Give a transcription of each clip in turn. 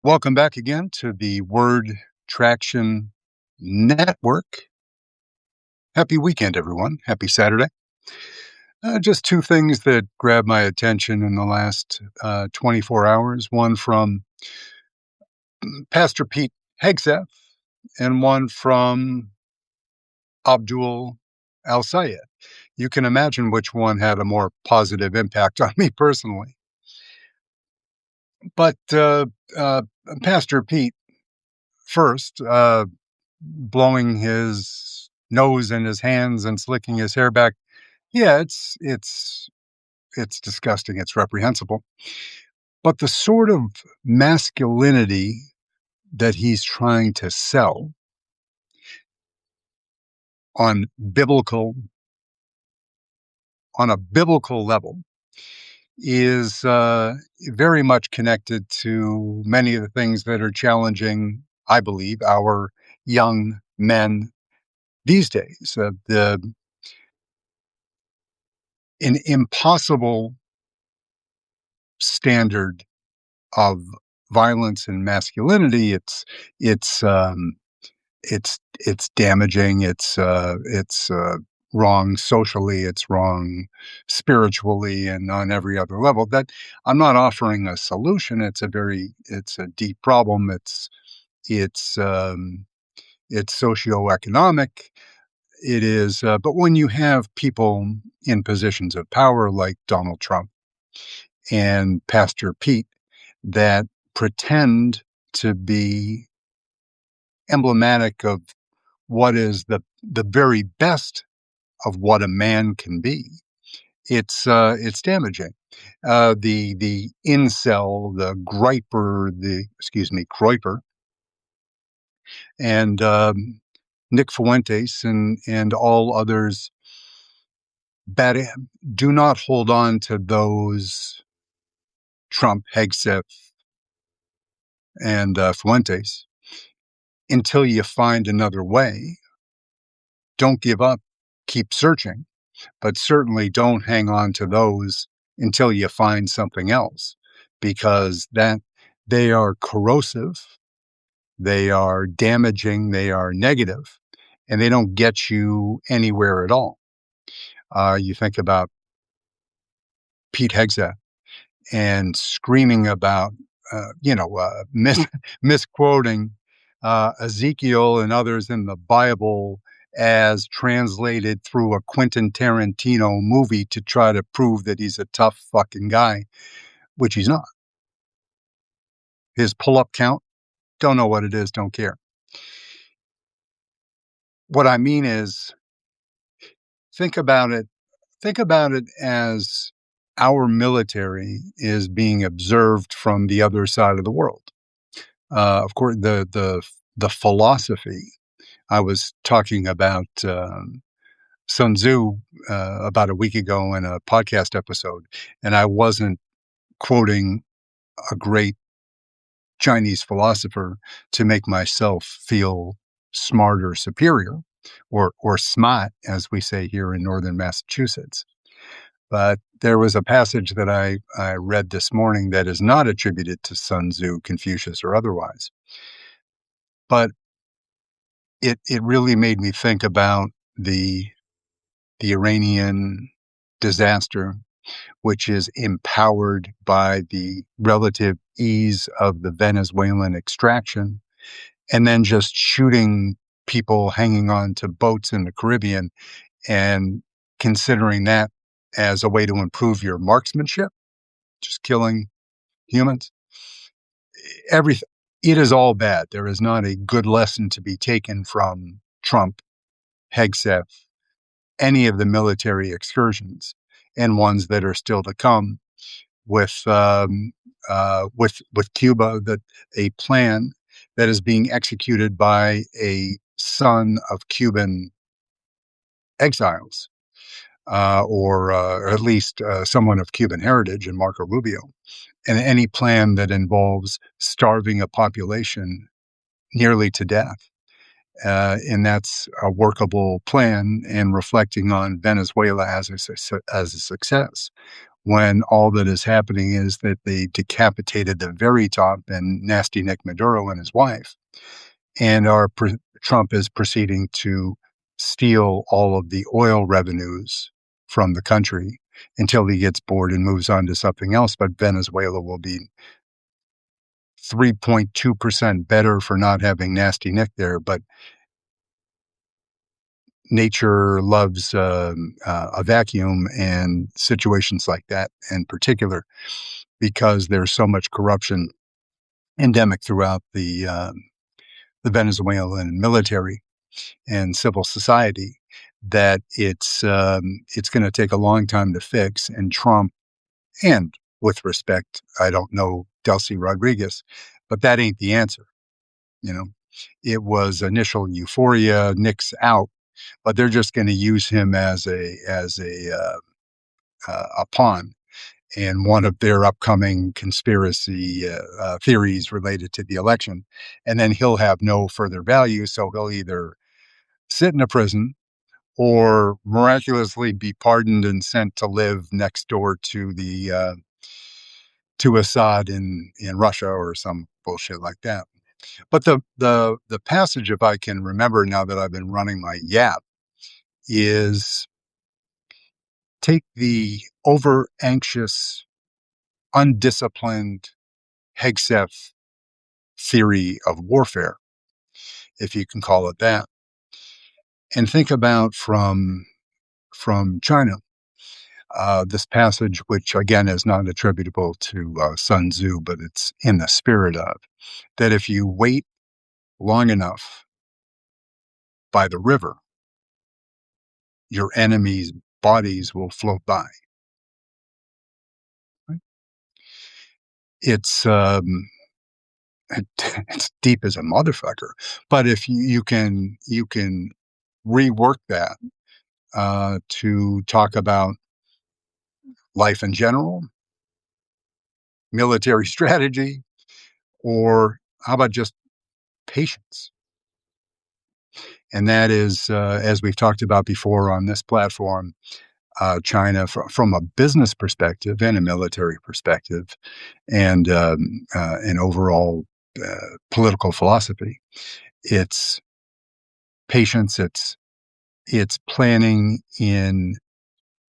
Welcome back again to the Word Traction Network. Happy weekend, everyone. Happy Saturday. Just two things that grabbed my attention in the last 24 hours. One from Pastor Pete Hegseth and one from Abdul Al Sayed. You can imagine which one had a more positive impact on me personally. But uh, Pastor Pete first, blowing his nose in his hands and slicking his hair back. Yeah, it's disgusting. It's reprehensible. But the sort of masculinity that he's trying to sell on biblical on a biblical level is very much connected to many of the things that are challenging, I believe, our young men these days. An impossible standard of violence and masculinity. It's it's damaging. It's wrong socially. It's wrong spiritually, and on every other level. That I'm not offering a solution. It's a deep problem. It's um, it's socioeconomic. It is, but when you have people in positions of power like Donald Trump and Pastor Pete that pretend to be emblematic of what is the very best of what a man can be. It's damaging. The incel, the griper, the excuse me, groiper, and Nick Fuentes and all others bad, do not hold on to those Trump, Hegseth, and Fuentes until you find another way. Don't give up. Keep searching, but certainly don't hang on to those until you find something else, because that they are corrosive, they are damaging, they are negative, and they don't get you anywhere at all. You think about Pete Hegseth and screaming about, misquoting Ezekiel and others in the Bible as translated through a Quentin Tarantino movie to try to prove that he's a tough fucking guy, which he's not. His pull-up count, don't know what it is, don't care. What I mean is, think about it. Think about it as our military is being observed from the other side of the world. Of course, the philosophy. I was talking about Sun Tzu about a week ago in a podcast episode, and I wasn't quoting a great Chinese philosopher to make myself feel smart or superior, or smart, as we say here in northern Massachusetts. But there was a passage that I read this morning that is not attributed to Sun Tzu, Confucius, or otherwise. But it really made me think about the Iranian disaster, which is empowered by the relative ease of the Venezuelan extraction, and then just shooting people hanging on to boats in the Caribbean and considering that as a way to improve your marksmanship, just killing humans. Everything. It is all bad. There is not a good lesson to be taken from Trump, Hegseth, any of the military excursions, and ones that are still to come with Cuba, that a plan that is being executed by a son of Cuban exiles, or at least someone of Cuban heritage, in Marco Rubio, and any plan that involves starving a population nearly to death. And that's a workable plan, and reflecting on Venezuela as a success. when all that is happening is that they decapitated the very top and nasty Nick Maduro and his wife, and Trump is proceeding to steal all of the oil revenues from the country until he gets bored and moves on to something else. But Venezuela will be 3.2% better for not having nasty Nick there. But nature loves a vacuum, and situations like that in particular, because there's so much corruption endemic throughout the Venezuelan military and civil society, that it's going to take a long time to fix. And Trump, and with respect, I don't know Delcy Rodriguez, but that ain't the answer. You know, it was initial euphoria, Nick's out, but they're just going to use him as a pawn in one of their upcoming conspiracy theories related to the election, and then he'll have no further value. So he'll either sit in a prison or miraculously be pardoned and sent to live next door to the to Assad in Russia or some bullshit like that. But the passage, if I can remember now that I've been running my yap, is take the over anxious, undisciplined Hegseth theory of warfare, if you can call it that, and think about from China. This passage, which again is not attributable to Sun Tzu, but it's in the spirit of that if you wait long enough by the river, your enemies' bodies will float by. Right? It's it's deep as a motherfucker, but if you can rework that to talk about life in general, military strategy, or how about just patience? And that is, as we've talked about before on this platform, China from a business perspective and a military perspective, and an overall political philosophy. It's patience. It's planning in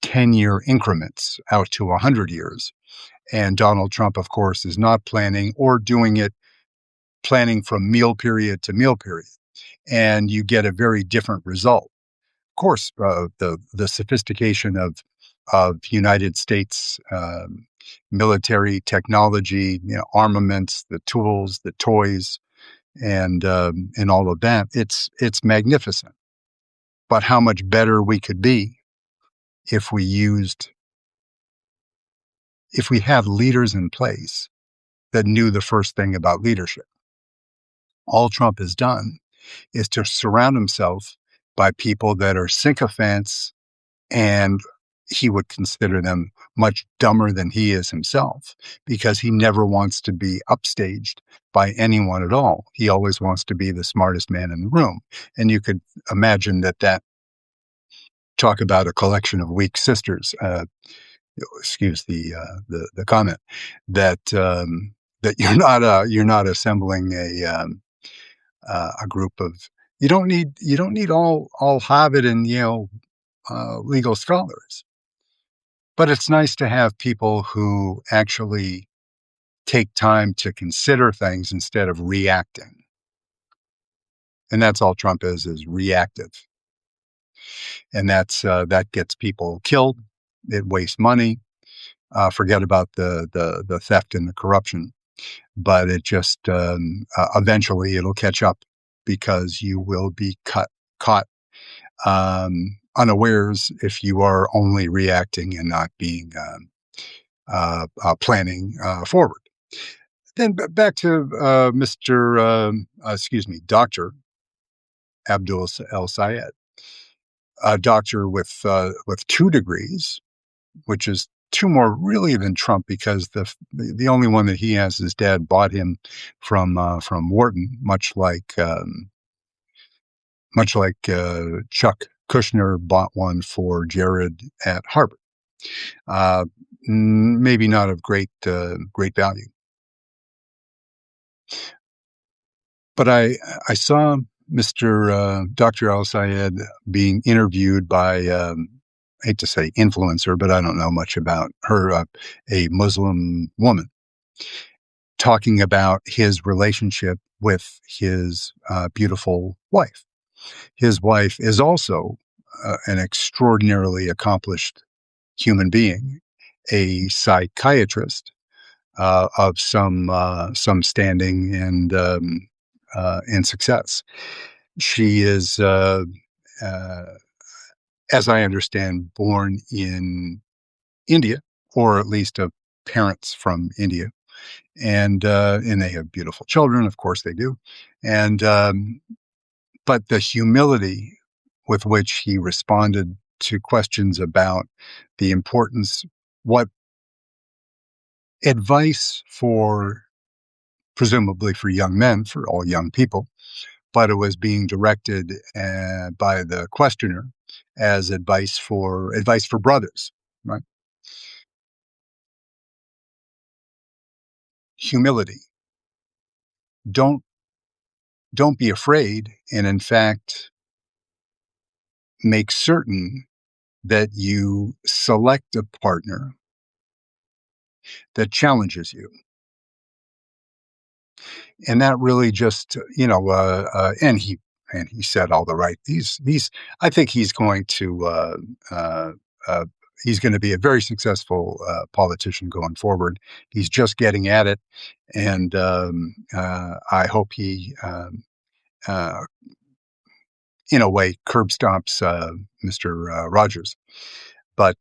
10-year increments out to 100 years. And Donald Trump, of course, is not planning or doing it planning from meal period to meal period. And you get a very different result. Of course, the sophistication of United States military technology, armaments, the tools, the toys, and all of that, it's magnificent. But how much better we could be if we had leaders in place that knew the first thing about leadership. All Trump has done is to surround himself by people that are sycophants, and he would consider them much dumber than he is himself, because he never wants to be upstaged by anyone at all. He always wants to be the smartest man in the room. And you could imagine that talk about a collection of weak sisters. Excuse the comment that you're not assembling a group of. You don't need all Harvard and Yale legal scholars, but it's nice to have people who actually take time to consider things instead of reacting. And that's all Trump is reactive, and that gets people killed. It wastes money. Forget about the theft and the corruption, but it just eventually it'll catch up, because you will be caught unawares if you are only reacting and not being planning forward. Then back to Dr. Abdul El Sayed, a doctor with 2 degrees, which is 2 more really than Trump, because the only one that he has, his dad bought him from Wharton, much like Chuck Kushner bought one for Jared at Harvard. maybe not of great value. But I saw Mr. Dr. Al Sayed being interviewed by, I hate to say influencer, but I don't know much about her, a Muslim woman, talking about his relationship with his beautiful wife. His wife is also an extraordinarily accomplished human being, a psychiatrist of some standing and success. She is, uh, as I understand, born in India, or at least of parents from India, and they have beautiful children. Of course, they do, and but the humility with which he responded to questions about the importance, what advice for presumably for young men, for all young people, but it was being directed by the questioner as advice for brothers, right? Humility. Don't don't be afraid, and in fact, make certain that you select a partner that challenges you. And that really just, and he said all the right. I think uh, uh, he's going to be a very successful politician going forward. He's just getting at it, and I hope he, uh, in a way, curb stomps Mr. Rogers. But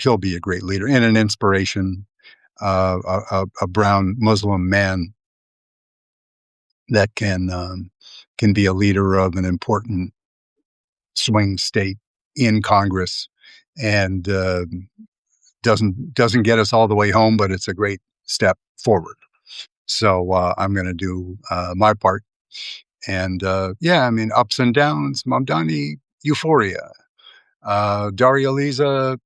he'll be a great leader and an inspiration. A brown Muslim man that can be a leader of an important swing state in Congress, and doesn't get us all the way home, but it's a great step forward. So I'm going to do my part, and yeah, I mean ups and downs. Mamdani euphoria. Daria Lisa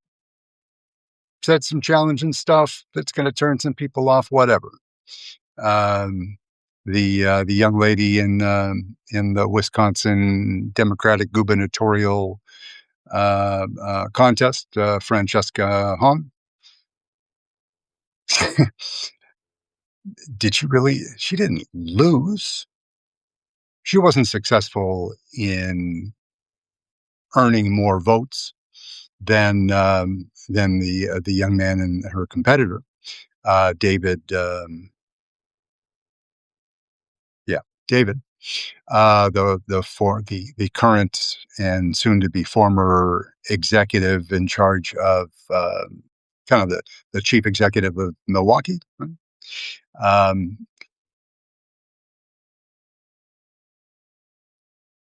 said some challenging stuff that's going to turn some people off. Whatever. Um, the young lady in the Wisconsin Democratic gubernatorial contest, Francesca Hahn. Did she really? She didn't lose. She wasn't successful in earning more votes than the young man and her competitor, David. Yeah, David. The current and soon to be former executive in charge of kind of the chief executive of Milwaukee. Right? Um,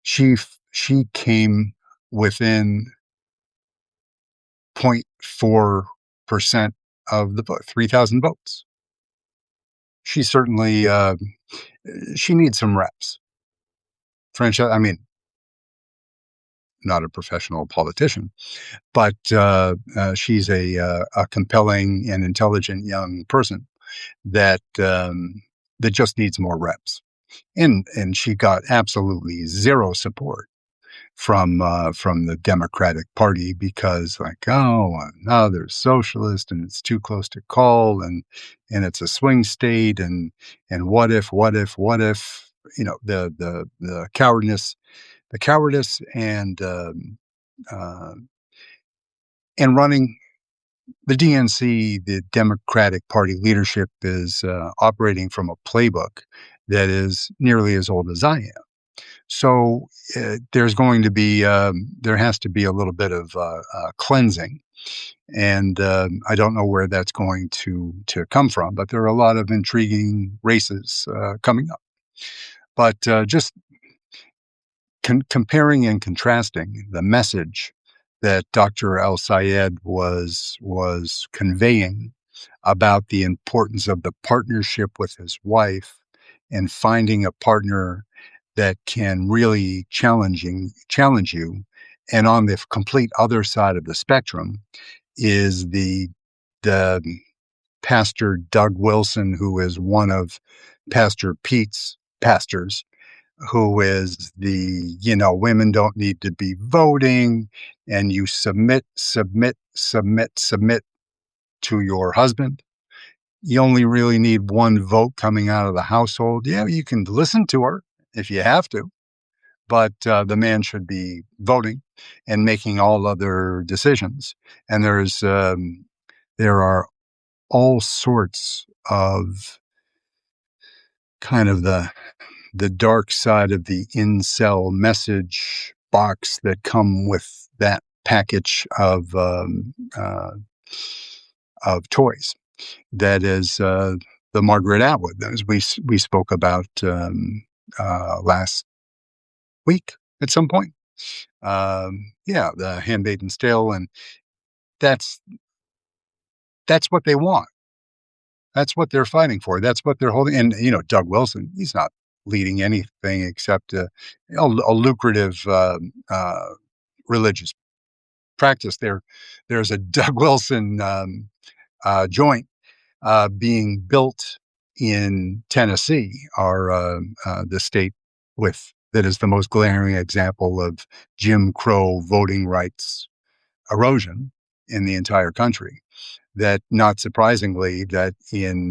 she came within 0.4% of the vote, 3,000 votes. She certainly she needs some reps. I mean, not a professional politician, but she's a compelling and intelligent young person that just needs more reps. And she got absolutely zero support from the Democratic Party because like, oh no, they're socialist and it's too close to call, and it's a swing state, and what if the cowardice uh, and running the DNC, the Democratic Party leadership is operating from a playbook that is nearly as old as I am. So there has to be a little bit of cleansing, and I don't know where that's going to come from. But there are a lot of intriguing races coming up. But just comparing and contrasting the message that Dr. Al Sayed was conveying about the importance of the partnership with his wife and finding a partner that can really challenge you, and on the complete other side of the spectrum, is the Pastor Doug Wilson, who is one of Pastor Pete's pastors, who is women don't need to be voting, and you submit, submit, submit, submit to your husband. You only really need one vote coming out of the household. Yeah, you can listen to her if you have to, but the man should be voting and making all other decisions. And there are all sorts of kind of the dark side of the incel message box that come with that package of toys. That is the Margaret Atwood, as we spoke about last week at some point. Yeah, the Handmaid's Tale, and that's that's what they want. That's what they're fighting for. That's what they're holding. And Doug Wilson, he's not leading anything except a lucrative religious practice. There's a Doug Wilson joint being built in Tennessee, the state with that is the most glaring example of Jim Crow voting rights erosion in the entire country. That, not surprisingly, that in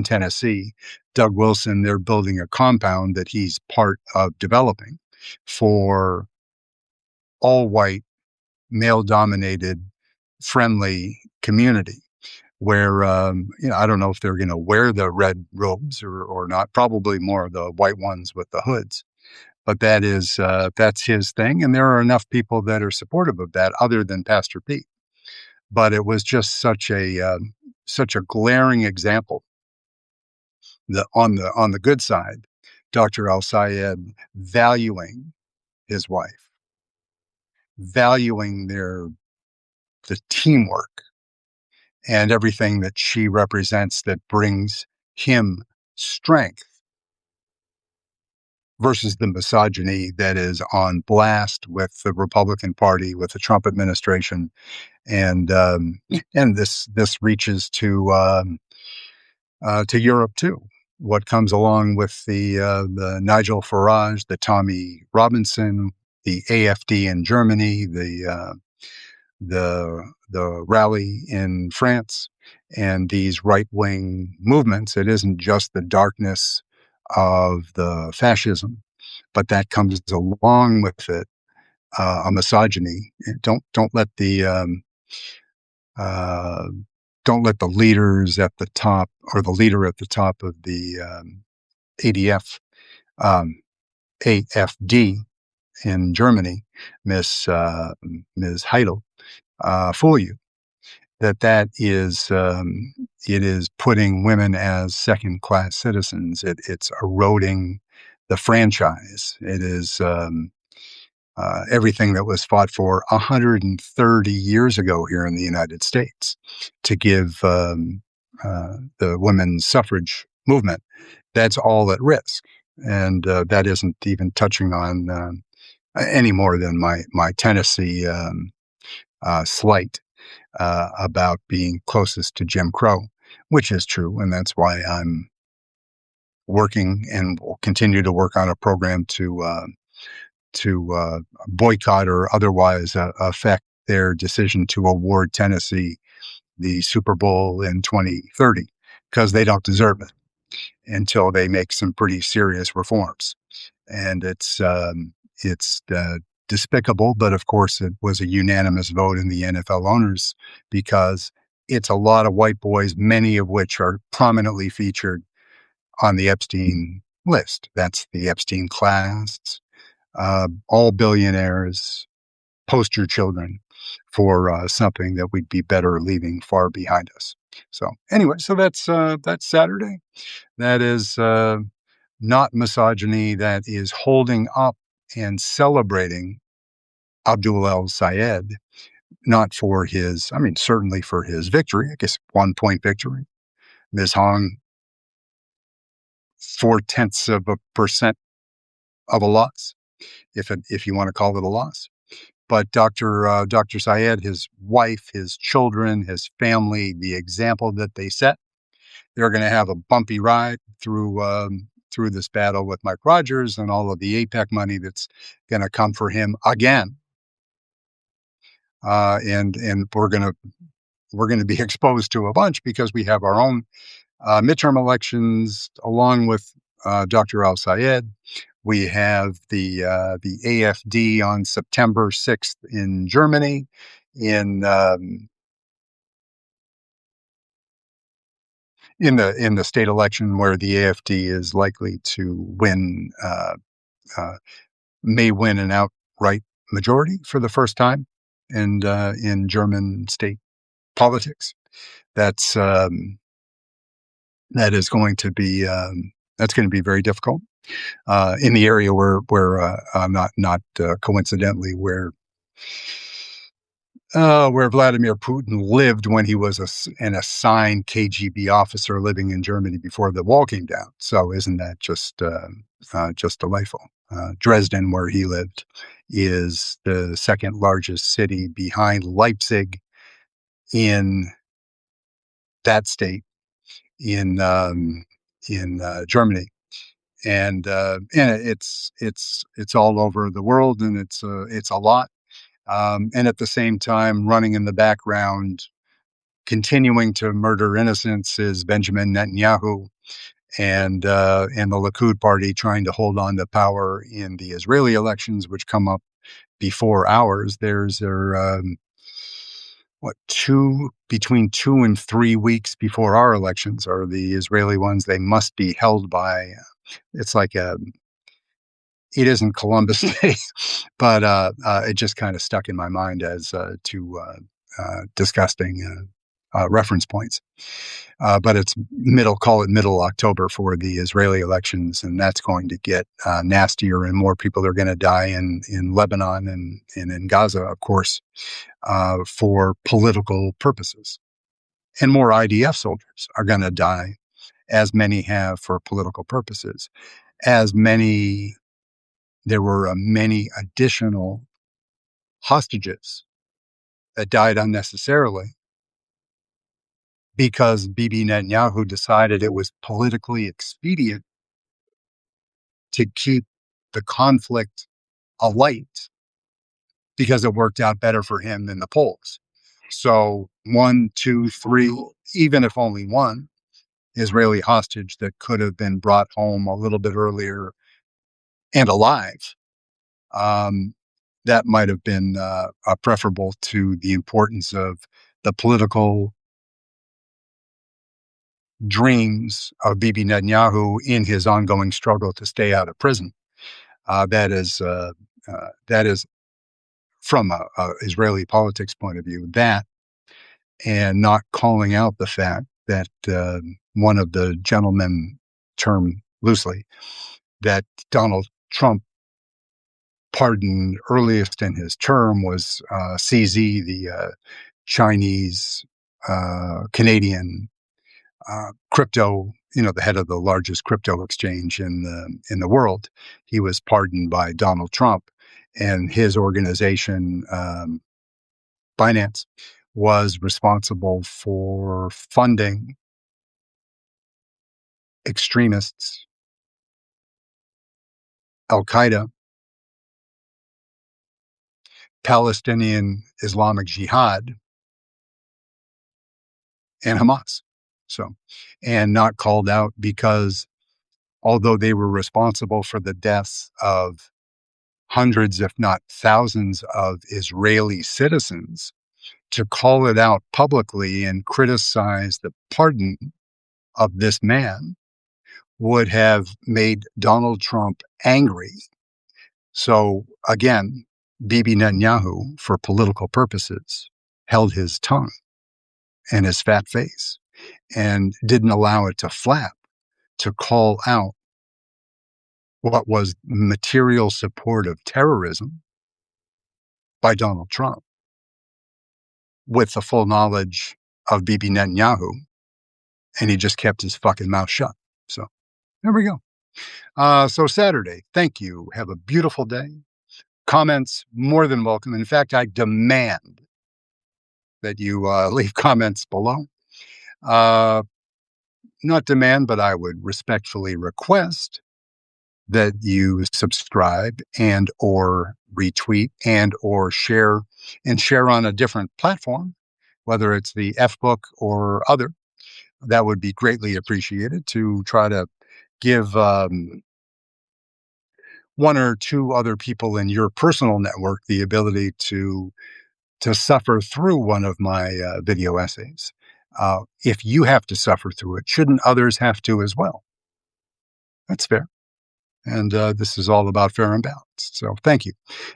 Tennessee, Doug Wilson, they're building a compound that he's part of developing for all white, male dominated, friendly community where I don't know if they're going to wear the red robes or not. Probably more of the white ones with the hoods. But that's his thing, and there are enough people that are supportive of that, other than Pastor Pete. But it was just such a glaring example that on the good side, Dr. Al Sayed valuing his wife, valuing the teamwork and everything that she represents that brings him strength versus the misogyny that is on blast with the Republican Party, with the Trump administration, and this reaches to Europe too. What comes along with the Nigel Farage, the Tommy Robinson, the AfD in Germany, the rally in France, and these right wing movements. It isn't just the darkness of the fascism, but that comes along with it a misogyny. Don't let uh, don't let the leaders at the top or the leader at the top of the ADF, um, AFD in Germany, Ms. Heidel, fool you. That is it is putting women as second class citizens. It's eroding the franchise. It is everything that was fought for 130 years ago here in the United States to give the women's suffrage movement. That's all at risk, and that isn't even touching on any more than my Tennessee slight about being closest to Jim Crow, which is true, and that's why I'm working and will continue to work on a program to boycott or otherwise affect their decision to award Tennessee the Super Bowl in 2030, because they don't deserve it until they make some pretty serious reforms. And it's despicable, but of course it was a unanimous vote in the NFL owners, because it's a lot of white boys, many of which are prominently featured on the Epstein list. That's the Epstein class, all billionaires, poster children for something that we'd be better leaving far behind us. So anyway, so that's Saturday. That is not misogyny. That is holding up and celebrating Abdul El Sayed, not for his, I mean, certainly for his victory, I guess 1 point victory. Ms. Hong, 0.4% of a loss, if you want to call it a loss. But Dr. Syed, his wife, his children, his family, the example that they set, they're going to have a bumpy ride through this battle with Mike Rogers and all of the APEC money that's going to come for him again. And we're going to be exposed to a bunch because we have our own midterm elections along with Dr. Al Sayed. We have the AFD on September 6th in Germany. In the state election where the AFD is likely to win, uh, may win an outright majority for the first time, and in German state politics, that's that is going to be that's going to be very difficult in the area where not coincidentally where Vladimir Putin lived when he was an assigned KGB officer living in Germany before the wall came down. So isn't that just delightful? Dresden, where he lived, is the second largest city behind Leipzig in that state in Germany, and it's all over the world, and it's a lot. And at the same time, running in the background, continuing to murder innocents is Benjamin Netanyahu and the Likud party trying to hold on to power in the Israeli elections, which come up before ours. There what two between 2 and 3 weeks before our elections are the Israeli ones. They must be held by. It's like it isn't Columbus Day, but it just kind of stuck in my mind as two disgusting reference points. But it's call it middle October for the Israeli elections, and that's going to get nastier, and more people are going to die in Lebanon and in Gaza, of course, for political purposes. And more IDF soldiers are going to die, as many have for political purposes. There were many additional hostages that died unnecessarily because Bibi Netanyahu decided it was politically expedient to keep the conflict alight because it worked out better for him than the polls. So 1, 2, 3, even if only one Israeli hostage that could have been brought home a little bit earlier and alive, um, that might have been preferable to the importance of the political dreams of Bibi Netanyahu in his ongoing struggle to stay out of prison. That is from a Israeli politics point of view, that and not calling out the fact that one of the gentlemen, term loosely, that Donald Trump pardoned earliest in his term was CZ, the Chinese Canadian crypto, the head of the largest crypto exchange in the world. He was pardoned by Donald Trump, and his organization, Binance, was responsible for funding extremists, Al Qaeda, Palestinian Islamic Jihad, and Hamas. So, and not called out because although they were responsible for the deaths of hundreds, if not thousands, of Israeli citizens, to call it out publicly and criticize the pardon of this man would have made Donald Trump angry. So again, Bibi Netanyahu, for political purposes, held his tongue and his fat face and didn't allow it to flap to call out what was material support of terrorism by Donald Trump with the full knowledge of Bibi Netanyahu, and he just kept his fucking mouth shut. So there we go. So Saturday, thank you. Have a beautiful day. Comments more than welcome. In fact, I demand that you leave comments below. Uh, Not demand, but I would respectfully request that you subscribe and or retweet and or share and share on a different platform, whether it's the F book or other. That would be greatly appreciated to try to give one or two other people in your personal network the ability to suffer through one of my video essays. If you have to suffer through it, shouldn't others have to as well? That's fair. And this is all about fair and balanced. So thank you.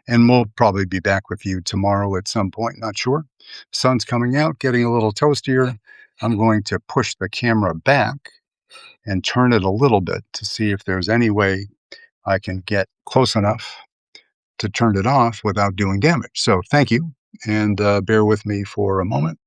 And we'll probably be back with you tomorrow at some point. Not sure. Sun's coming out, getting a little toastier. I'm going to push the camera back and turn it a little bit to see if there's any way I can get close enough to turn it off without doing damage. So thank you. And bear with me for a moment.